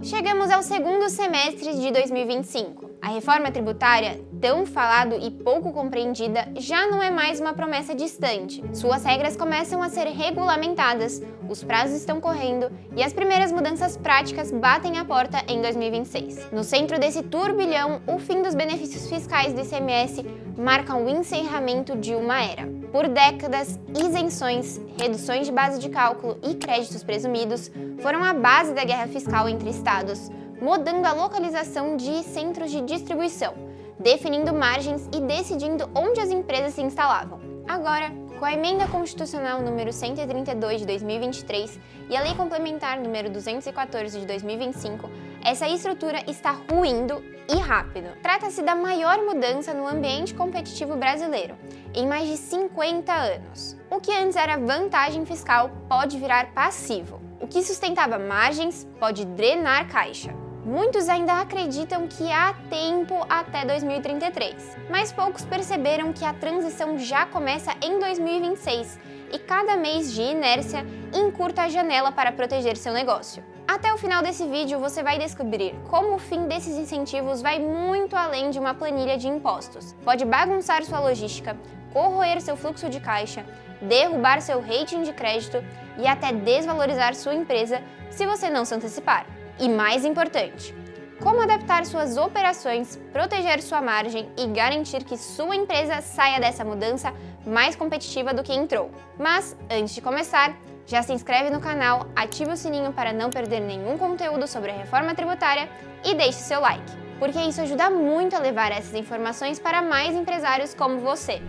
Chegamos ao segundo semestre de 2025. A reforma tributária, tão falada e pouco compreendida, já não é mais uma promessa distante. Suas regras começam a ser regulamentadas, os prazos estão correndo e as primeiras mudanças práticas batem à porta em 2026. No centro desse turbilhão, o fim dos benefícios fiscais do ICMS marca o encerramento de uma era. Por décadas, isenções, reduções de base de cálculo e créditos presumidos foram a base da guerra fiscal entre estados, mudando a localização de centros de distribuição, definindo margens e decidindo onde as empresas se instalavam. Agora, com a Emenda Constitucional número 132 de 2023 e a Lei Complementar número 214 de 2025, essa estrutura está ruindo e rápido. Trata-se da maior mudança no ambiente competitivo brasileiro em mais de 50 anos. O que antes era vantagem fiscal pode virar passivo. O que sustentava margens pode drenar caixa. Muitos ainda acreditam que há tempo até 2033, mas poucos perceberam que a transição já começa em 2026 e cada mês de inércia encurta a janela para proteger seu negócio. Até o final desse vídeo você vai descobrir como o fim desses incentivos vai muito além de uma planilha de impostos. Pode bagunçar sua logística, corroer seu fluxo de caixa, derrubar seu rating de crédito e até desvalorizar sua empresa se você não se antecipar. E mais importante, como adaptar suas operações, proteger sua margem e garantir que sua empresa saia dessa mudança mais competitiva do que entrou. Mas, antes de começar, já se inscreve no canal, ative o sininho para não perder nenhum conteúdo sobre a reforma tributária e deixe seu like, porque isso ajuda muito a levar essas informações para mais empresários como você.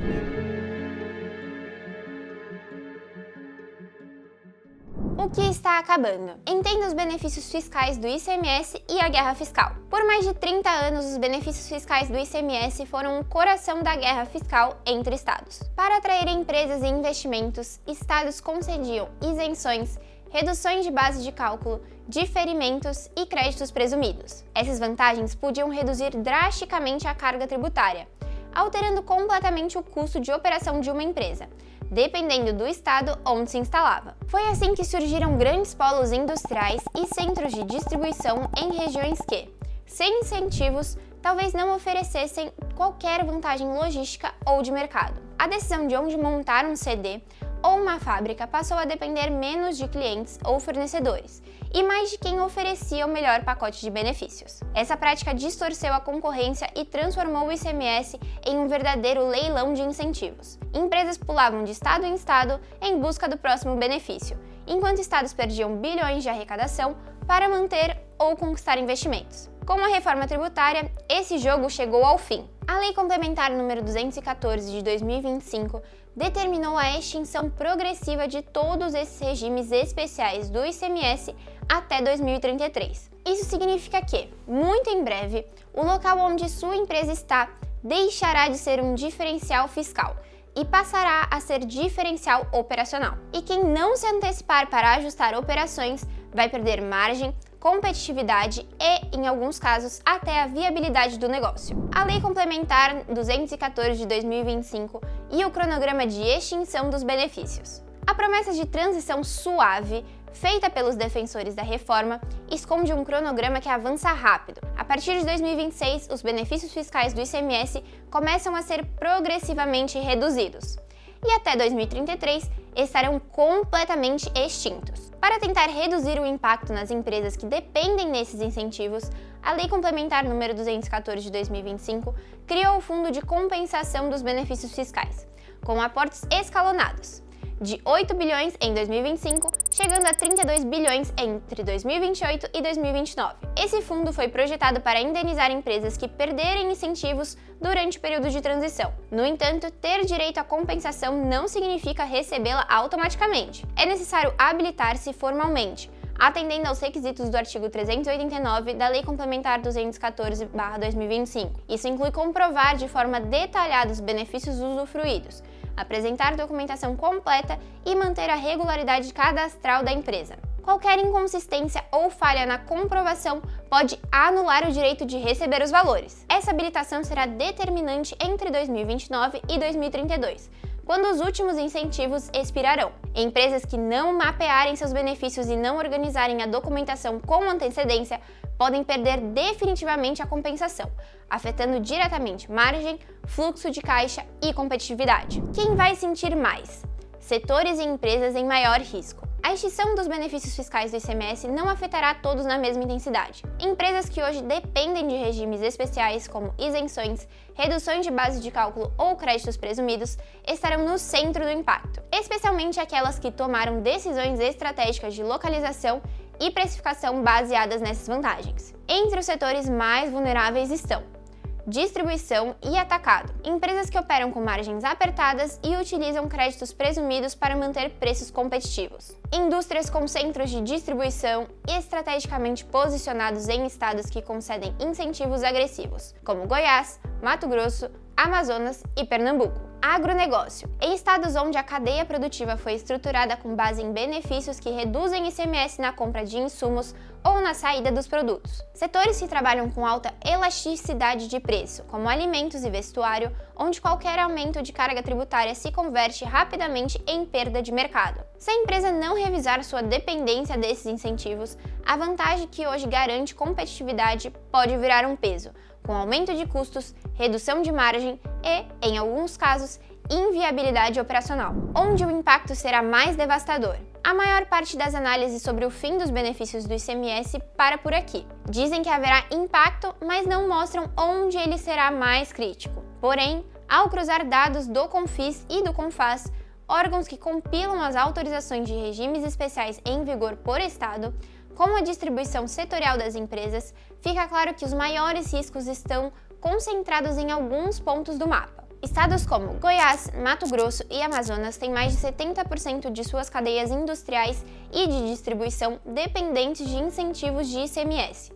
O que está acabando? Entenda os benefícios fiscais do ICMS e a guerra fiscal. Por mais de 30 anos, os benefícios fiscais do ICMS foram o coração da guerra fiscal entre estados. Para atrair empresas e investimentos, estados concediam isenções, reduções de base de cálculo, diferimentos e créditos presumidos. Essas vantagens podiam reduzir drasticamente a carga tributária, alterando completamente o custo de operação de uma empresa, dependendo do estado onde se instalava. Foi assim que surgiram grandes polos industriais e centros de distribuição em regiões que, sem incentivos, talvez não oferecessem qualquer vantagem logística ou de mercado. A decisão de onde montar um CD ou uma fábrica passou a depender menos de clientes ou fornecedores e mais de quem oferecia o melhor pacote de benefícios. Essa prática distorceu a concorrência e transformou o ICMS em um verdadeiro leilão de incentivos. Empresas pulavam de estado em estado em busca do próximo benefício, enquanto estados perdiam bilhões de arrecadação para manter ou conquistar investimentos. Com a reforma tributária, esse jogo chegou ao fim. A Lei Complementar número 214 de 2025 determinou a extinção progressiva de todos esses regimes especiais do ICMS até 2033. Isso significa que, muito em breve, o local onde sua empresa está deixará de ser um diferencial fiscal e passará a ser diferencial operacional. E quem não se antecipar para ajustar operações vai perder margem, competitividade e, em alguns casos, até a viabilidade do negócio. A Lei Complementar 214 de 2025 e o cronograma de extinção dos benefícios. A promessa de transição suave, feita pelos defensores da reforma, esconde um cronograma que avança rápido. A partir de 2026, os benefícios fiscais do ICMS começam a ser progressivamente reduzidos. E até 2033, estarão completamente extintos. Para tentar reduzir o impacto nas empresas que dependem desses incentivos, a Lei Complementar número 214 de 2025 criou o Fundo de Compensação dos Benefícios Fiscais, com aportes escalonados, de 8 bilhões em 2025, chegando a 32 bilhões entre 2028 e 2029. Esse fundo foi projetado para indenizar empresas que perderem incentivos durante o período de transição. No entanto, ter direito à compensação não significa recebê-la automaticamente. É necessário habilitar-se formalmente, atendendo aos requisitos do artigo 389 da Lei Complementar 214/2025. Isso inclui comprovar de forma detalhada os benefícios usufruídos, apresentar documentação completa e manter a regularidade cadastral da empresa. Qualquer inconsistência ou falha na comprovação pode anular o direito de receber os valores. Essa habilitação será determinante entre 2029 e 2032, quando os últimos incentivos expirarão. Empresas que não mapearem seus benefícios e não organizarem a documentação com antecedência podem perder definitivamente a compensação, afetando diretamente margem, fluxo de caixa e competitividade. Quem vai sentir mais? Setores e empresas em maior risco. A extinção dos benefícios fiscais do ICMS não afetará todos na mesma intensidade. Empresas que hoje dependem de regimes especiais, como isenções, reduções de base de cálculo ou créditos presumidos, estarão no centro do impacto, especialmente aquelas que tomaram decisões estratégicas de localização e precificação baseadas nessas vantagens. Entre os setores mais vulneráveis estão distribuição e atacado, empresas que operam com margens apertadas e utilizam créditos presumidos para manter preços competitivos. Indústrias com centros de distribuição estrategicamente posicionados em estados que concedem incentivos agressivos, como Goiás, Mato Grosso, Amazonas e Pernambuco. Agronegócio, em estados onde a cadeia produtiva foi estruturada com base em benefícios que reduzem ICMS na compra de insumos ou na saída dos produtos. Setores que trabalham com alta elasticidade de preço, como alimentos e vestuário, onde qualquer aumento de carga tributária se converte rapidamente em perda de mercado. Se a empresa não revisar sua dependência desses incentivos, a vantagem que hoje garante competitividade pode virar um peso, com aumento de custos, redução de margem e, em alguns casos, inviabilidade operacional, onde o impacto será mais devastador. A maior parte das análises sobre o fim dos benefícios do ICMS para por aqui. Dizem que haverá impacto, mas não mostram onde ele será mais crítico. Porém, ao cruzar dados do CONFIS e do CONFAS, órgãos que compilam as autorizações de regimes especiais em vigor por estado, com a distribuição setorial das empresas, fica claro que os maiores riscos estão concentrados em alguns pontos do mapa. Estados como Goiás, Mato Grosso e Amazonas têm mais de 70% de suas cadeias industriais e de distribuição dependentes de incentivos de ICMS.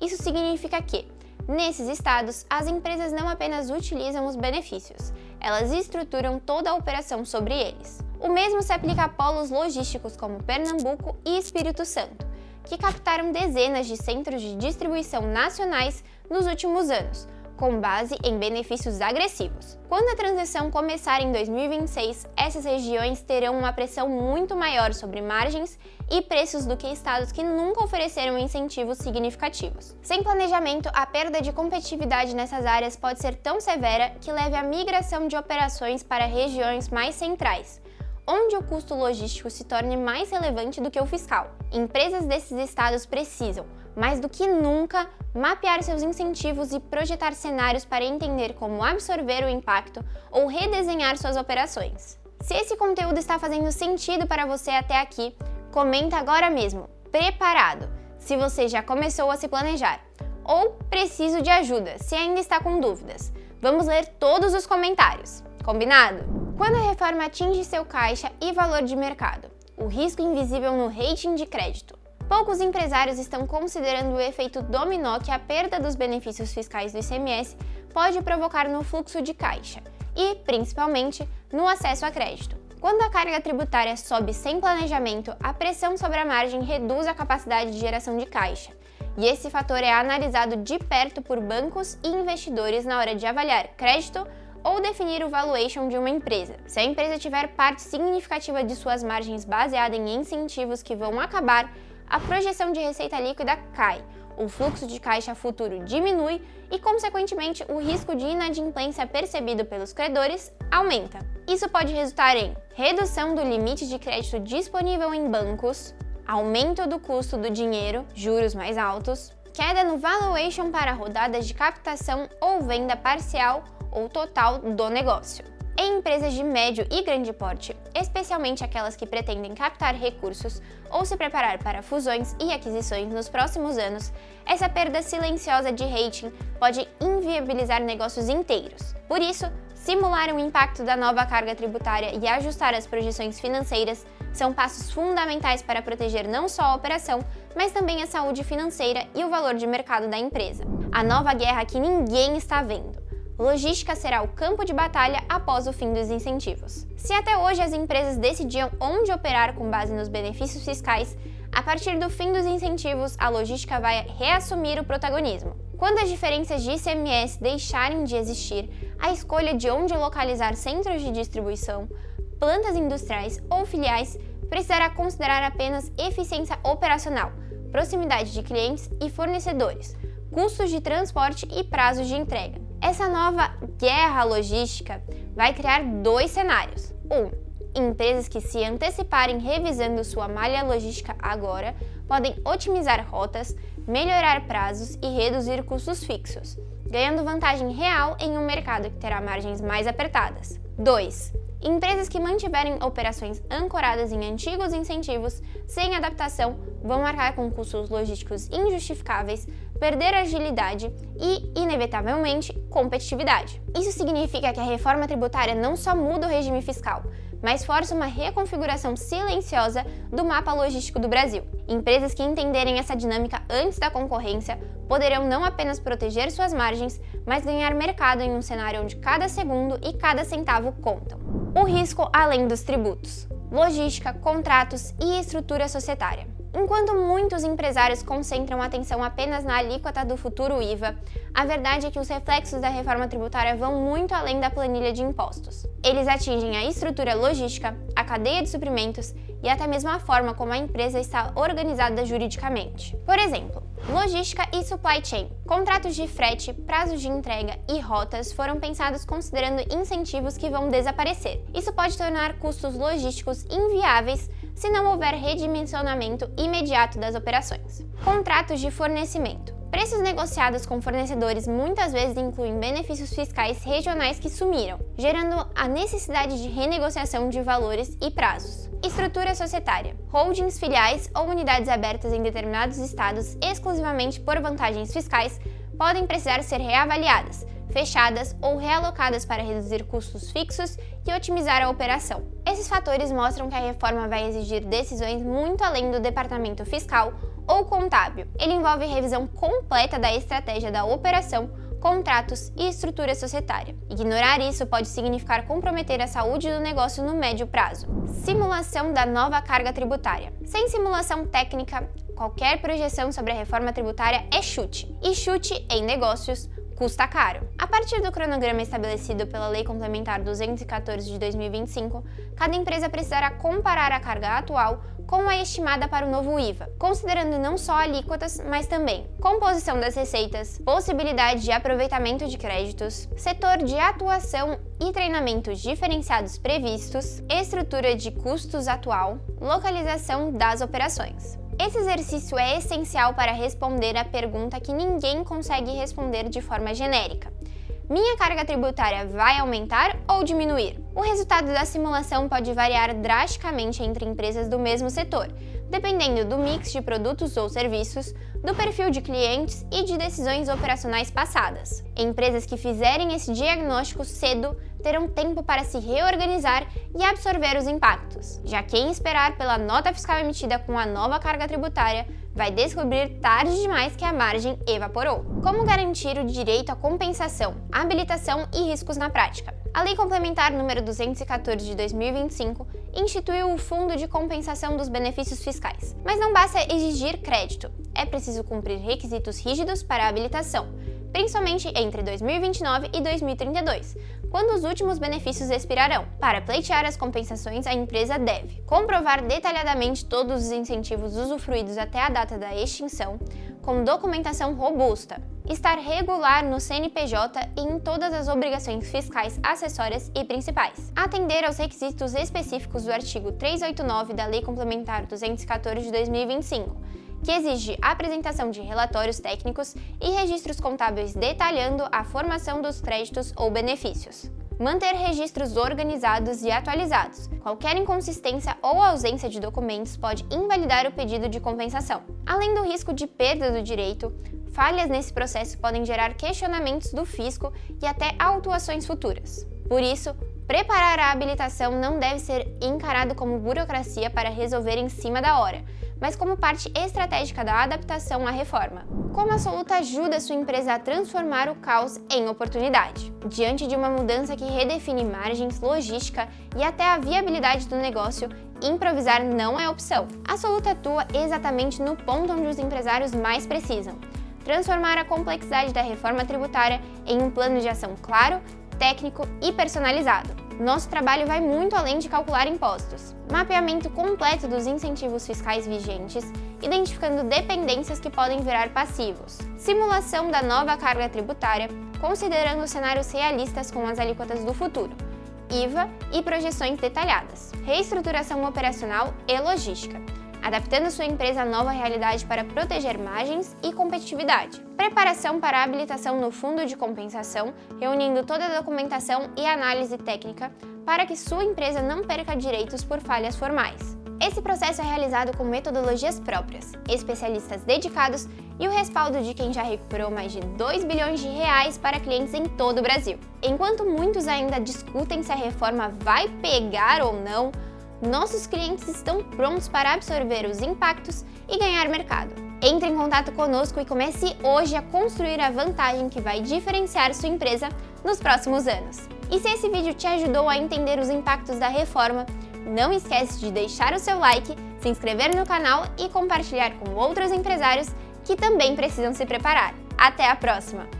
Isso significa que, nesses estados, as empresas não apenas utilizam os benefícios, elas estruturam toda a operação sobre eles. O mesmo se aplica a polos logísticos como Pernambuco e Espírito Santo, que captaram dezenas de centros de distribuição nacionais nos últimos anos, com base em benefícios agressivos. Quando a transição começar em 2026, essas regiões terão uma pressão muito maior sobre margens e preços do que estados que nunca ofereceram incentivos significativos. Sem planejamento, a perda de competitividade nessas áreas pode ser tão severa que leve à migração de operações para regiões mais centrais, onde o custo logístico se torne mais relevante do que o fiscal. Empresas desses estados precisam, mais do que nunca, mapear seus incentivos e projetar cenários para entender como absorver o impacto ou redesenhar suas operações. Se esse conteúdo está fazendo sentido para você até aqui, comenta agora mesmo, preparado, se você já começou a se planejar, ou preciso de ajuda, se ainda está com dúvidas. Vamos ler todos os comentários, combinado? Quando a reforma atinge seu caixa e valor de mercado, o risco invisível no rating de crédito. Poucos empresários estão considerando o efeito dominó que a perda dos benefícios fiscais do ICMS pode provocar no fluxo de caixa e, principalmente, no acesso a crédito. Quando a carga tributária sobe sem planejamento, a pressão sobre a margem reduz a capacidade de geração de caixa, e esse fator é analisado de perto por bancos e investidores na hora de avaliar crédito ou definir o valuation de uma empresa. Se a empresa tiver parte significativa de suas margens baseada em incentivos que vão acabar, a projeção de receita líquida cai, o fluxo de caixa futuro diminui e, consequentemente, o risco de inadimplência percebido pelos credores aumenta. Isso pode resultar em redução do limite de crédito disponível em bancos, aumento do custo do dinheiro, juros mais altos, queda no valuation para rodadas de captação ou venda parcial ou total do negócio. Em empresas de médio e grande porte, especialmente aquelas que pretendem captar recursos ou se preparar para fusões e aquisições nos próximos anos, essa perda silenciosa de rating pode inviabilizar negócios inteiros. Por isso, simular o impacto da nova carga tributária e ajustar as projeções financeiras são passos fundamentais para proteger não só a operação, mas também a saúde financeira e o valor de mercado da empresa. A nova guerra que ninguém está vendo. Logística será o campo de batalha após o fim dos incentivos. Se até hoje as empresas decidiam onde operar com base nos benefícios fiscais, a partir do fim dos incentivos, a logística vai reassumir o protagonismo. Quando as diferenças de ICMS deixarem de existir, a escolha de onde localizar centros de distribuição, plantas industriais ou filiais precisará considerar apenas eficiência operacional, proximidade de clientes e fornecedores, custos de transporte e prazos de entrega. Essa nova guerra logística vai criar dois cenários. Empresas que se anteciparem revisando sua malha logística agora podem otimizar rotas, melhorar prazos e reduzir custos fixos, ganhando vantagem real em um mercado que terá margens mais apertadas. 2. Empresas que mantiverem operações ancoradas em antigos incentivos, sem adaptação, vão arcar com custos logísticos injustificáveis, perder agilidade e, inevitavelmente, competitividade. Isso significa que a reforma tributária não só muda o regime fiscal, mas força uma reconfiguração silenciosa do mapa logístico do Brasil. Empresas que entenderem essa dinâmica antes da concorrência poderão não apenas proteger suas margens, mas ganhar mercado em um cenário onde cada segundo e cada centavo contam. O risco além dos tributos: logística, contratos e estrutura societária. Enquanto muitos empresários concentram atenção apenas na alíquota do futuro IVA, a verdade é que os reflexos da reforma tributária vão muito além da planilha de impostos. Eles atingem a estrutura logística, a cadeia de suprimentos e até mesmo a forma como a empresa está organizada juridicamente. Por exemplo, logística e supply chain. Contratos de frete, prazos de entrega e rotas foram pensados considerando incentivos que vão desaparecer. Isso pode tornar custos logísticos inviáveis se não houver redimensionamento imediato das operações. Contratos de fornecimento. Preços negociados com fornecedores muitas vezes incluem benefícios fiscais regionais que sumiram, gerando a necessidade de renegociação de valores e prazos. Estrutura societária. Holdings, filiais ou unidades abertas em determinados estados exclusivamente por vantagens fiscais podem precisar ser reavaliadas, fechadas ou realocadas para reduzir custos fixos e otimizar a operação. Esses fatores mostram que a reforma vai exigir decisões muito além do departamento fiscal ou contábil. Ele envolve revisão completa da estratégia da operação, contratos e estrutura societária. Ignorar isso pode significar comprometer a saúde do negócio no médio prazo. Simulação da nova carga tributária. Sem simulação técnica, qualquer projeção sobre a reforma tributária é chute. E chute em negócios custa caro. A partir do cronograma estabelecido pela Lei Complementar 214 de 2025, cada empresa precisará comparar a carga atual com a estimada para o novo IVA, considerando não só alíquotas, mas também composição das receitas, possibilidade de aproveitamento de créditos, setor de atuação e treinamentos diferenciados previstos, estrutura de custos atual, localização das operações. Esse exercício é essencial para responder à pergunta que ninguém consegue responder de forma genérica: minha carga tributária vai aumentar ou diminuir? O resultado da simulação pode variar drasticamente entre empresas do mesmo setor, dependendo do mix de produtos ou serviços, do perfil de clientes e de decisões operacionais passadas. Empresas que fizerem esse diagnóstico cedo terão tempo para se reorganizar e absorver os impactos. Já quem esperar pela nota fiscal emitida com a nova carga tributária vai descobrir tarde demais que a margem evaporou. Como garantir o direito à compensação, habilitação e riscos na prática? A Lei Complementar número 214 de 2025 instituiu o Fundo de Compensação dos Benefícios Fiscais. Mas não basta exigir crédito, é preciso cumprir requisitos rígidos para a habilitação, principalmente entre 2029 e 2032, quando os últimos benefícios expirarão. Para pleitear as compensações, a empresa deve comprovar detalhadamente todos os incentivos usufruídos até a data da extinção, com documentação robusta, estar regular no CNPJ e em todas as obrigações fiscais acessórias e principais, atender aos requisitos específicos do artigo 389 da Lei Complementar 214 de 2025, que exige a apresentação de relatórios técnicos e registros contábeis detalhando a formação dos créditos ou benefícios. Manter registros organizados e atualizados. Qualquer inconsistência ou ausência de documentos pode invalidar o pedido de compensação. Além do risco de perda do direito, falhas nesse processo podem gerar questionamentos do fisco e até autuações futuras. Por isso, preparar a habilitação não deve ser encarado como burocracia para resolver em cima da hora, mas como parte estratégica da adaptação à reforma. Como a Soluta ajuda sua empresa a transformar o caos em oportunidade? Diante de uma mudança que redefine margens, logística e até a viabilidade do negócio, improvisar não é opção. A Soluta atua exatamente no ponto onde os empresários mais precisam: transformar a complexidade da reforma tributária em um plano de ação claro, técnico e personalizado. Nosso trabalho vai muito além de calcular impostos. Mapeamento completo dos incentivos fiscais vigentes, identificando dependências que podem virar passivos. Simulação da nova carga tributária, considerando cenários realistas com as alíquotas do futuro. IVA e projeções detalhadas. Reestruturação operacional e logística, adaptando sua empresa à nova realidade para proteger margens e competitividade. Preparação para a habilitação no fundo de compensação, reunindo toda a documentação e análise técnica para que sua empresa não perca direitos por falhas formais. Esse processo é realizado com metodologias próprias, especialistas dedicados e o respaldo de quem já recuperou mais de 2 bilhões de reais para clientes em todo o Brasil. Enquanto muitos ainda discutem se a reforma vai pegar ou não, nossos clientes estão prontos para absorver os impactos e ganhar mercado. Entre em contato conosco e comece hoje a construir a vantagem que vai diferenciar sua empresa nos próximos anos. E se esse vídeo te ajudou a entender os impactos da reforma, não esquece de deixar o seu like, se inscrever no canal e compartilhar com outros empresários que também precisam se preparar. Até a próxima!